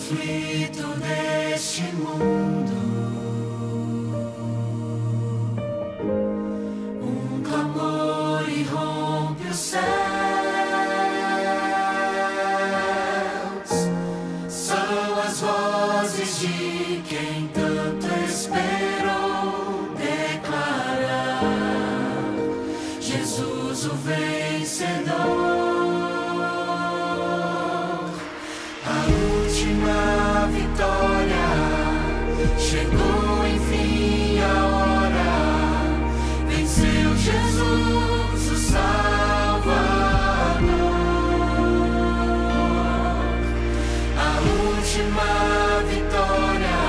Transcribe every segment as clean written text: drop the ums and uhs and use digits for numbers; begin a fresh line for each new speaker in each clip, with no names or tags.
conflito deste mundo, um clamor irrompe os céus. São as vozes de quem tanto esperou declarar Jesus o vencedor. A vitória chegou, enfim a hora. Venceu Jesus, o Salvador. A última vitória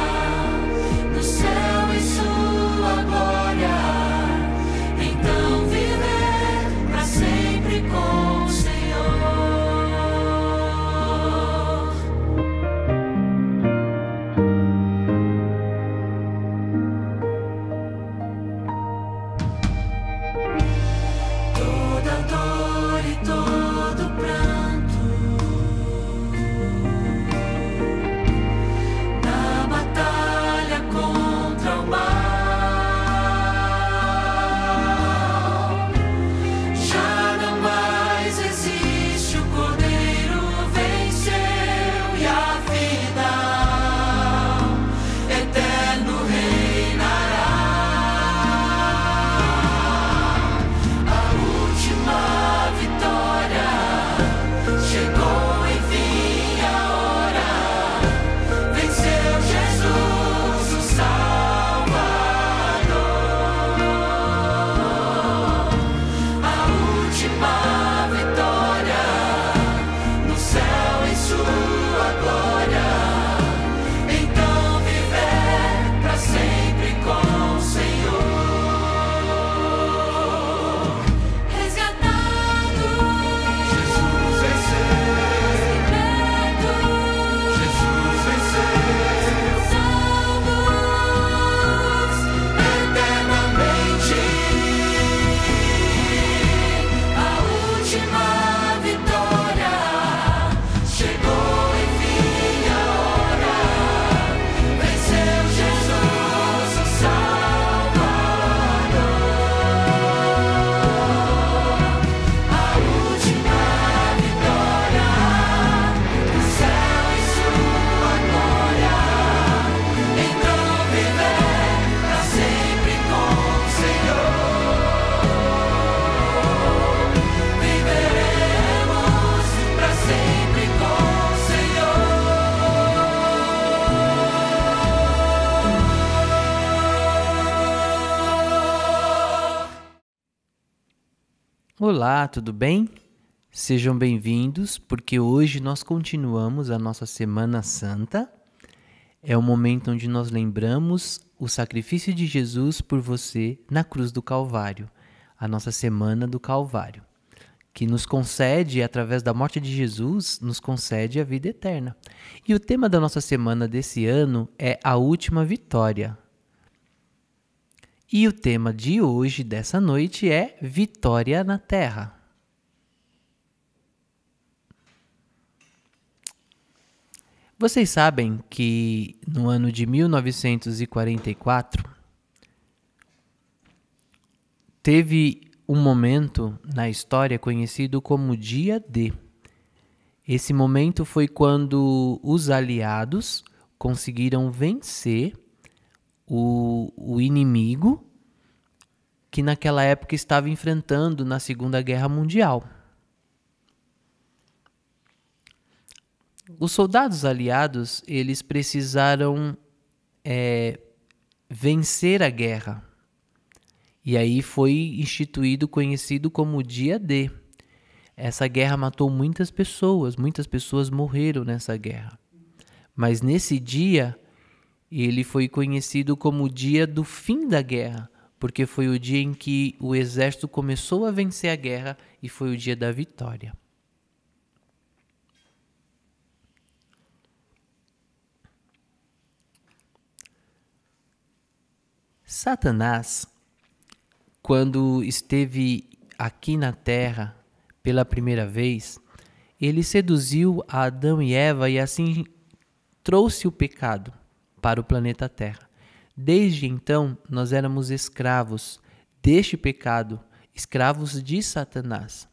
no céu em sua glória. Então viver para sempre com o Senhor.
Olá, tudo bem? Sejam bem-vindos, porque hoje nós continuamos a nossa Semana Santa. É o momento onde nós lembramos o sacrifício de Jesus por você na cruz do Calvário, a nossa Semana do Calvário, que nos concede, através da morte de Jesus, nos concede a vida eterna. E o tema da nossa semana desse ano é a última vitória. E o tema de hoje, dessa noite, é Vitória na Terra. Vocês sabem que no ano de 1944 teve um momento na história conhecido como Dia D. Esse momento foi quando os aliados conseguiram vencer o inimigo que naquela época estava enfrentando na Segunda Guerra Mundial. Os soldados aliados, eles precisaram vencer a guerra. E aí foi instituído, conhecido como Dia D. Essa guerra matou muitas pessoas morreram nessa guerra. Mas nesse dia, ele foi conhecido como o dia do fim da guerra, porque foi o dia em que o exército começou a vencer a guerra e foi o dia da vitória. Satanás, quando esteve aqui na Terra pela primeira vez, ele seduziu Adão e Eva e assim trouxe o pecado para o planeta Terra. Desde então, nós éramos escravos deste pecado, escravos de Satanás.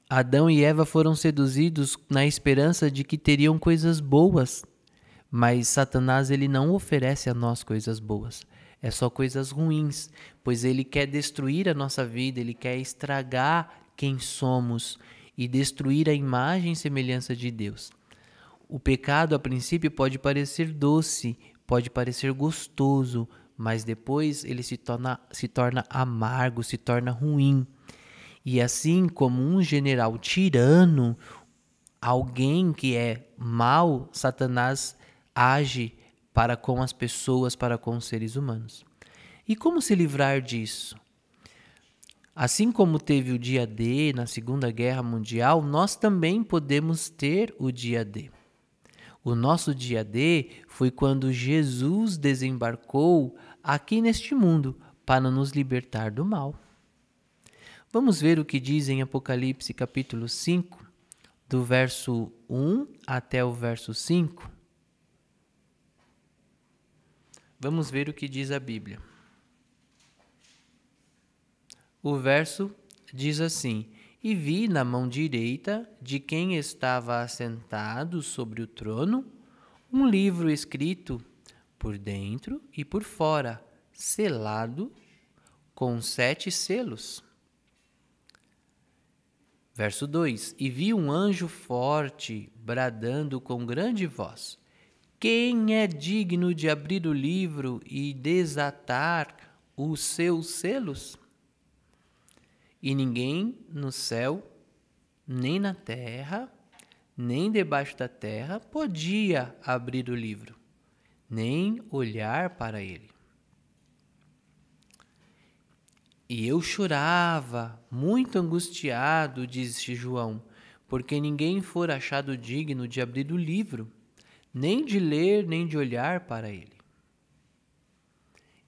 Adão e Eva foram seduzidos na esperança de que teriam coisas boas, mas Satanás ele não oferece a nós coisas boas, é só coisas ruins, pois ele quer destruir a nossa vida, ele quer estragar quem somos e destruir a imagem e semelhança de Deus. O pecado, a princípio, pode parecer doce, pode parecer gostoso, mas depois ele se torna amargo, se torna ruim. E assim como um general tirano, alguém que é mau, Satanás age para com as pessoas, para com os seres humanos. E como se livrar disso? Assim como teve o dia D na Segunda Guerra Mundial, nós também podemos ter o dia D. O nosso dia D foi quando Jesus desembarcou aqui neste mundo para nos libertar do mal. Vamos ver o que diz em Apocalipse capítulo 5, do verso 1 até o verso 5. Vamos ver o que diz a Bíblia. O verso diz assim: E vi na mão direita de quem estava assentado sobre o trono um livro escrito por dentro e por fora, selado com 7 selos. Verso 2: E vi um anjo forte bradando com grande voz: Quem é digno de abrir o livro e desatar os seus selos? E ninguém no céu, nem na terra, nem debaixo da terra podia abrir o livro, nem olhar para ele. E eu chorava, muito angustiado, disse João, porque ninguém fora achado digno de abrir o livro, nem de ler, nem de olhar para ele.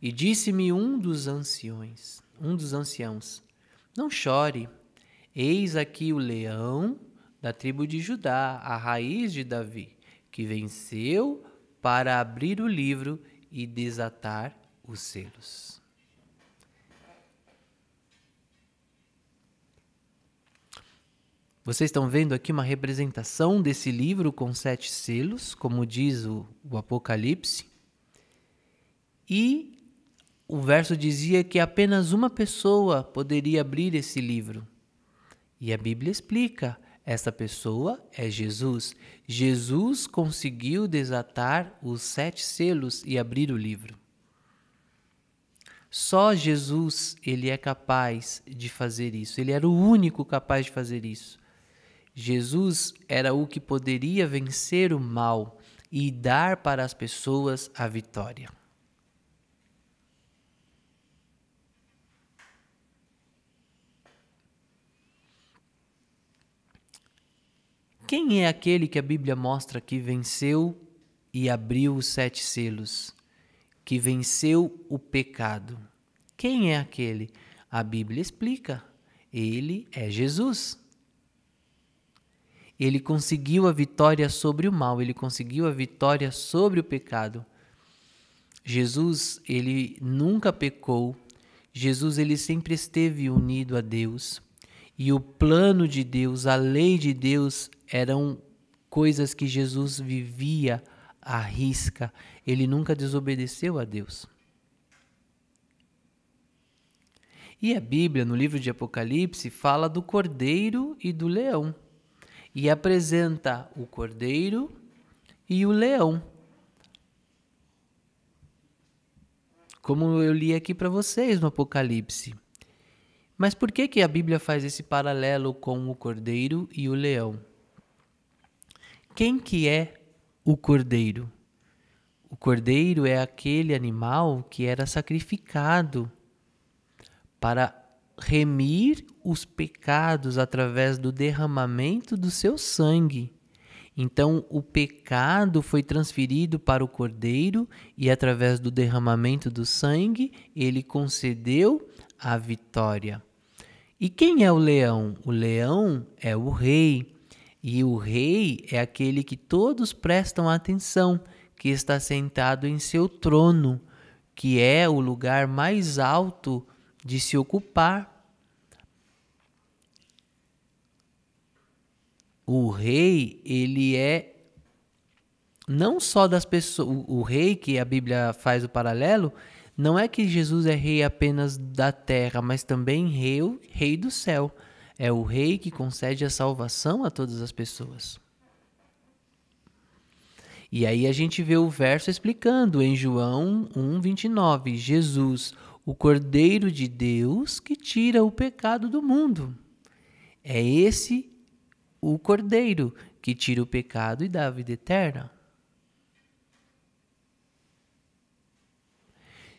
E disse-me um dos anciãos, não chore, eis aqui o leão da tribo de Judá, a raiz de Davi, que venceu para abrir o livro e desatar os selos. Vocês estão vendo aqui uma representação desse livro com 7 selos, como diz o Apocalipse. E o verso dizia que apenas uma pessoa poderia abrir esse livro. E a Bíblia explica, essa pessoa é Jesus. Jesus conseguiu desatar os 7 selos e abrir o livro. Só Jesus, ele é capaz de fazer isso. Ele era o único capaz de fazer isso. Jesus era o que poderia vencer o mal e dar para as pessoas a vitória. Quem é aquele que a Bíblia mostra que venceu e abriu os 7 selos? Que venceu o pecado? Quem é aquele? A Bíblia explica. Ele é Jesus. Ele conseguiu a vitória sobre o mal, ele conseguiu a vitória sobre o pecado. Jesus, ele nunca pecou. Jesus, ele sempre esteve unido a Deus. E o plano de Deus, a lei de Deus, eram coisas que Jesus vivia à risca. Ele nunca desobedeceu a Deus. E a Bíblia, no livro de Apocalipse, fala do cordeiro e do leão. E apresenta o cordeiro e o leão. Como eu li aqui para vocês no Apocalipse. Mas por que a Bíblia faz esse paralelo com o cordeiro e o leão? Quem que é o cordeiro? O cordeiro é aquele animal que era sacrificado para remir os pecados através do derramamento do seu sangue. Então, o pecado foi transferido para o cordeiro e, através do derramamento do sangue, ele concedeu a vitória. E quem é o leão? O leão é o rei, E o rei é aquele que todos prestam atenção, que está sentado em seu trono, que é o lugar mais alto de se ocupar. O rei, ele é não só das pessoas, o rei que a Bíblia faz o paralelo, não é que Jesus é rei apenas da terra, mas também rei do céu. É o rei que concede a salvação a todas as pessoas. E aí a gente vê o verso explicando em João 1:29, Jesus, o Cordeiro de Deus que tira o pecado do mundo. É esse o Cordeiro que tira o pecado e dá a vida eterna.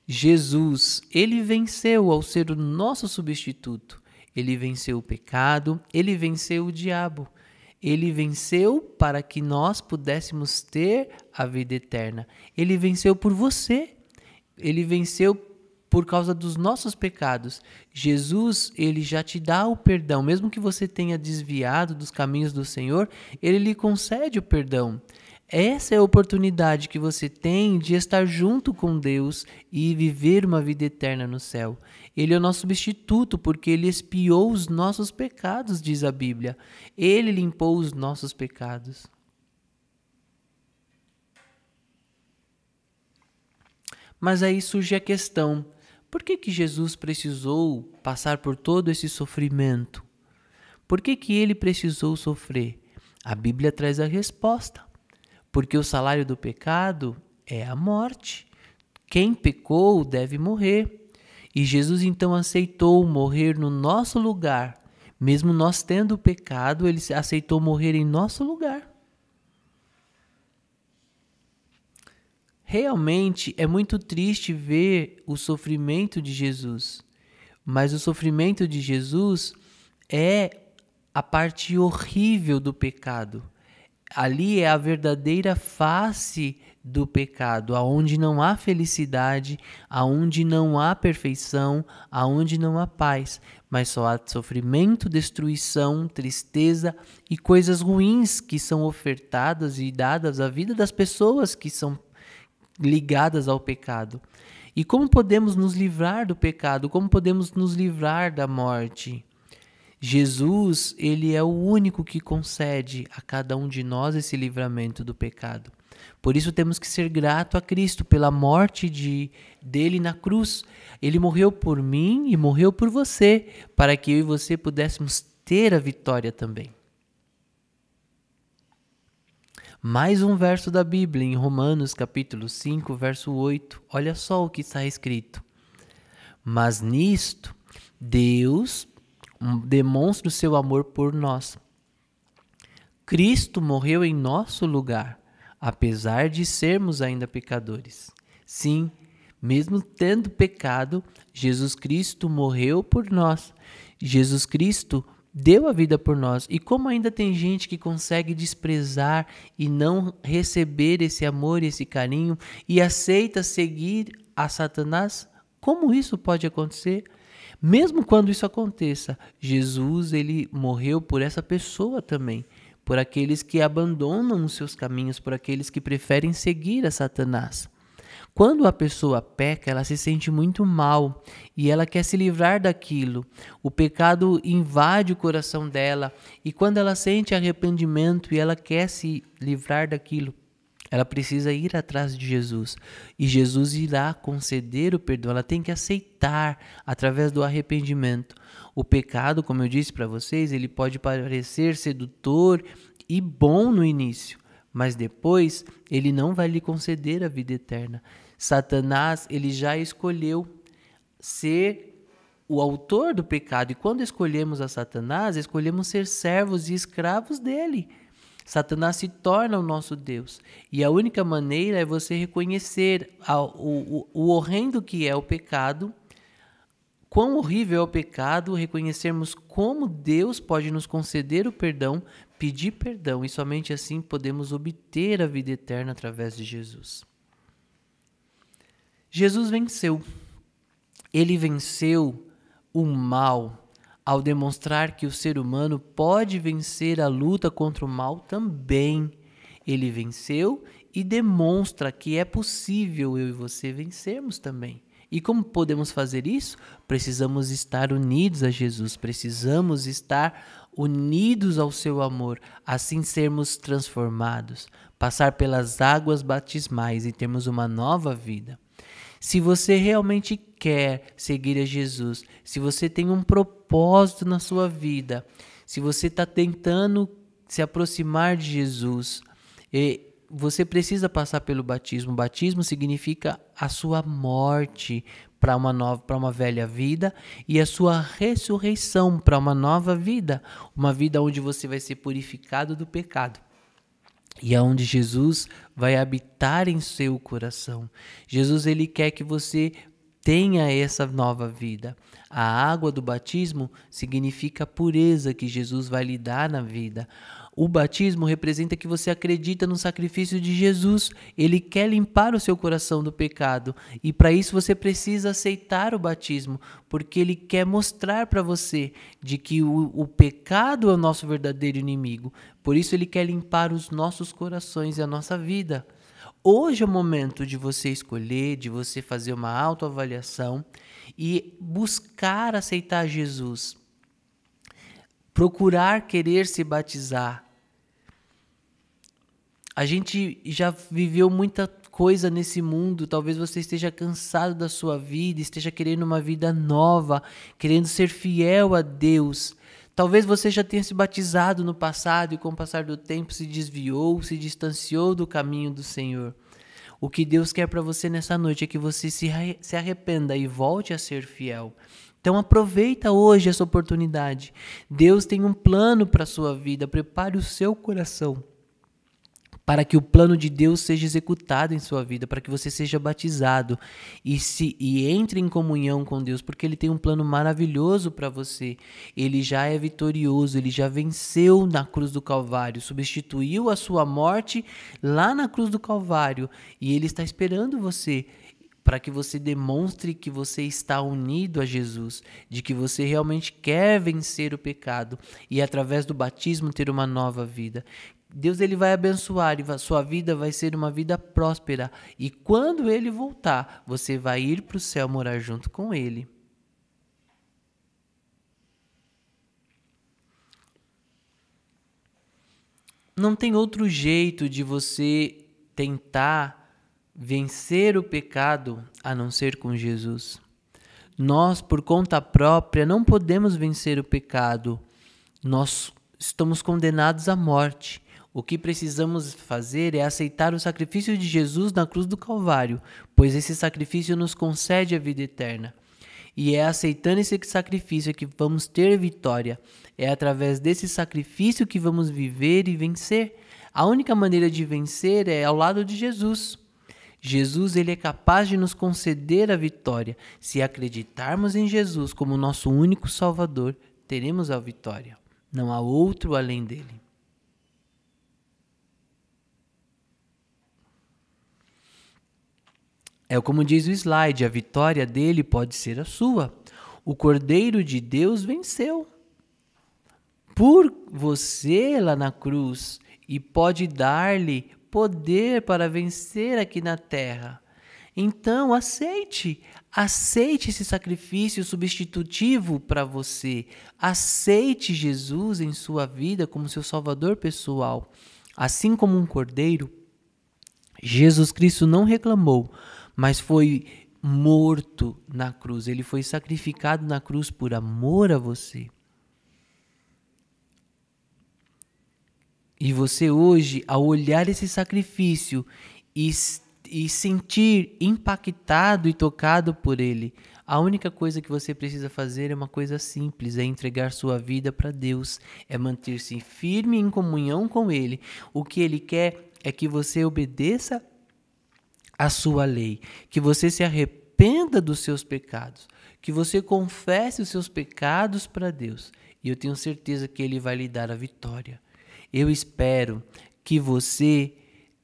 Jesus, ele venceu ao ser o nosso substituto. Ele venceu o pecado, ele venceu o diabo. Ele venceu para que nós pudéssemos ter a vida eterna. Ele venceu por você. Ele venceu por causa dos nossos pecados. Jesus, ele já te dá o perdão. Mesmo que você tenha desviado dos caminhos do Senhor, ele lhe concede o perdão. Essa é a oportunidade que você tem de estar junto com Deus e viver uma vida eterna no céu. Ele é o nosso substituto porque ele expiou os nossos pecados, diz a Bíblia. Ele limpou os nossos pecados. Mas aí surge a questão: por que Jesus precisou passar por todo esse sofrimento? Por que ele precisou sofrer? A Bíblia traz a resposta. Porque o salário do pecado é a morte. Quem pecou deve morrer. E Jesus então aceitou morrer no nosso lugar. Mesmo nós tendo pecado, ele aceitou morrer em nosso lugar. Realmente é muito triste ver o sofrimento de Jesus. Mas o sofrimento de Jesus é a parte horrível do pecado. Ali é a verdadeira face do pecado, aonde não há felicidade, aonde não há perfeição, aonde não há paz, mas só há sofrimento, destruição, tristeza e coisas ruins que são ofertadas e dadas à vida das pessoas que são ligadas ao pecado. E como podemos nos livrar do pecado? Como podemos nos livrar da morte? Jesus, ele é o único que concede a cada um de nós esse livramento do pecado. Por isso temos que ser grato a Cristo pela morte dele na cruz. Ele morreu por mim e morreu por você, para que eu e você pudéssemos ter a vitória também. Mais um verso da Bíblia, em Romanos capítulo 5, verso 8. Olha só o que está escrito. Mas nisto, Deus demonstra o seu amor por nós. Cristo morreu em nosso lugar, apesar de sermos ainda pecadores. Sim, mesmo tendo pecado, Jesus Cristo morreu por nós. Jesus Cristo deu a vida por nós. E como ainda tem gente que consegue desprezar e não receber esse amor e esse carinho e aceita seguir a Satanás, como isso pode acontecer? Mesmo quando isso aconteça, Jesus, ele morreu por essa pessoa também, por aqueles que abandonam os seus caminhos, por aqueles que preferem seguir a Satanás. Quando a pessoa peca, ela se sente muito mal e ela quer se livrar daquilo. O pecado invade o coração dela e quando ela sente arrependimento e ela quer se livrar daquilo, ela precisa ir atrás de Jesus e Jesus irá conceder o perdão. Ela tem que aceitar através do arrependimento. O pecado, como eu disse para vocês, ele pode parecer sedutor e bom no início, mas depois ele não vai lhe conceder a vida eterna. Satanás, ele já escolheu ser o autor do pecado e quando escolhemos a Satanás, escolhemos ser servos e escravos dele. Satanás se torna o nosso Deus. E a única maneira é você reconhecer o horrendo que é o pecado, quão horrível é o pecado, reconhecermos como Deus pode nos conceder o perdão, pedir perdão, e somente assim podemos obter a vida eterna através de Jesus. Jesus venceu. Ele venceu o mal ao demonstrar que o ser humano pode vencer a luta contra o mal também. Ele venceu e demonstra que é possível eu e você vencermos também. E como podemos fazer isso? Precisamos estar unidos a Jesus, precisamos estar unidos ao seu amor, assim sermos transformados, passar pelas águas batismais e termos uma nova vida. Se você realmente quer seguir a Jesus, se você tem um propósito na sua vida, se você está tentando se aproximar de Jesus, você precisa passar pelo batismo. O batismo significa a sua morte para uma velha vida e a sua ressurreição para uma nova vida, uma vida onde você vai ser purificado do pecado. E é onde Jesus vai habitar em seu coração. Jesus, ele quer que você tenha essa nova vida. A água do batismo significa a pureza que Jesus vai lhe dar na vida. O batismo representa que você acredita no sacrifício de Jesus. Ele quer limpar o seu coração do pecado. E para isso você precisa aceitar o batismo, porque ele quer mostrar para você de que o pecado é o nosso verdadeiro inimigo. Por isso ele quer limpar os nossos corações e a nossa vida. Hoje é o momento de você escolher, de você fazer uma autoavaliação e buscar aceitar Jesus. Procurar querer se batizar. A gente já viveu muita coisa nesse mundo, talvez você esteja cansado da sua vida, esteja querendo uma vida nova, querendo ser fiel a Deus. Talvez você já tenha se batizado no passado e com o passar do tempo se desviou, se distanciou do caminho do Senhor. O que Deus quer para você nessa noite é que você se arrependa e volte a ser fiel. Então aproveita hoje essa oportunidade. Deus tem um plano para a sua vida, prepare o seu coração para que o plano de Deus seja executado em sua vida, para que você seja batizado e entre em comunhão com Deus, porque Ele tem um plano maravilhoso para você. Ele já é vitorioso, Ele já venceu na cruz do Calvário, substituiu a sua morte lá na cruz do Calvário, e Ele está esperando você, para que você demonstre que você está unido a Jesus, de que você realmente quer vencer o pecado e através do batismo ter uma nova vida. Deus, ele vai abençoar e a sua vida vai ser uma vida próspera. E quando ele voltar, você vai ir para o céu morar junto com ele. Não tem outro jeito de você tentar vencer o pecado a não ser com Jesus. Nós, por conta própria, não podemos vencer o pecado. Nós estamos condenados à morte. O que precisamos fazer é aceitar o sacrifício de Jesus na cruz do Calvário, pois esse sacrifício nos concede a vida eterna. E é aceitando esse sacrifício que vamos ter vitória. É através desse sacrifício que vamos viver e vencer. A única maneira de vencer é ao lado de Jesus. Jesus, ele é capaz de nos conceder a vitória. Se acreditarmos em Jesus como nosso único Salvador, teremos a vitória. Não há outro além dele. É como diz o slide, a vitória dele pode ser a sua. O Cordeiro de Deus venceu por você lá na cruz e pode dar-lhe poder para vencer aqui na terra. Então, aceite esse sacrifício substitutivo para você. Aceite Jesus em sua vida como seu Salvador pessoal. Assim como um cordeiro, Jesus Cristo não reclamou, mas foi morto na cruz. Ele foi sacrificado na cruz por amor a você. E você hoje, ao olhar esse sacrifício e sentir impactado e tocado por ele, a única coisa que você precisa fazer é uma coisa simples, é entregar sua vida para Deus, é manter-se firme em comunhão com ele. O que ele quer é que você obedeça a sua lei, que você se arrependa dos seus pecados, que você confesse os seus pecados para Deus. E eu tenho certeza que ele vai lhe dar a vitória. Eu espero que você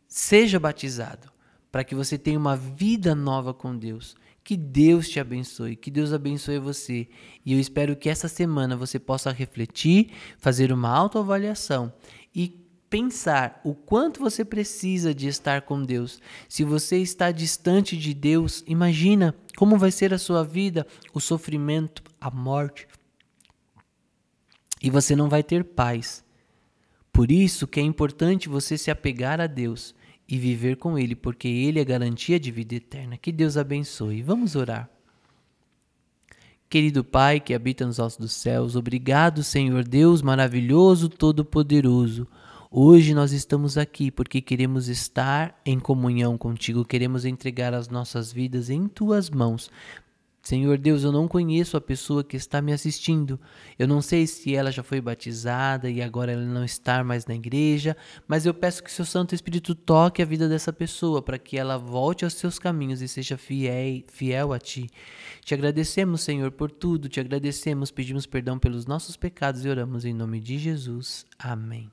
seja batizado, para que você tenha uma vida nova com Deus, Que Deus te abençoe, que Deus abençoe você. E eu espero que essa semana você possa refletir, fazer uma autoavaliação e pensar o quanto você precisa de estar com Deus. Se você está distante de Deus, imagina como vai ser a sua vida, o sofrimento, a morte. E você não vai ter paz. Por isso que é importante você se apegar a Deus e viver com Ele, porque Ele é garantia de vida eterna. Que Deus abençoe. Vamos orar. Querido Pai que habita nos altos dos céus, obrigado, Senhor Deus maravilhoso, todo-poderoso. Hoje nós estamos aqui porque queremos estar em comunhão contigo, queremos entregar as nossas vidas em tuas mãos. Senhor Deus, eu não conheço a pessoa que está me assistindo. Eu não sei se ela já foi batizada e agora ela não está mais na igreja, mas eu peço que seu Santo Espírito toque a vida dessa pessoa para que ela volte aos seus caminhos e seja fiel a Ti. Te agradecemos, Senhor, por tudo. Te agradecemos, pedimos perdão pelos nossos pecados e oramos em nome de Jesus. Amém.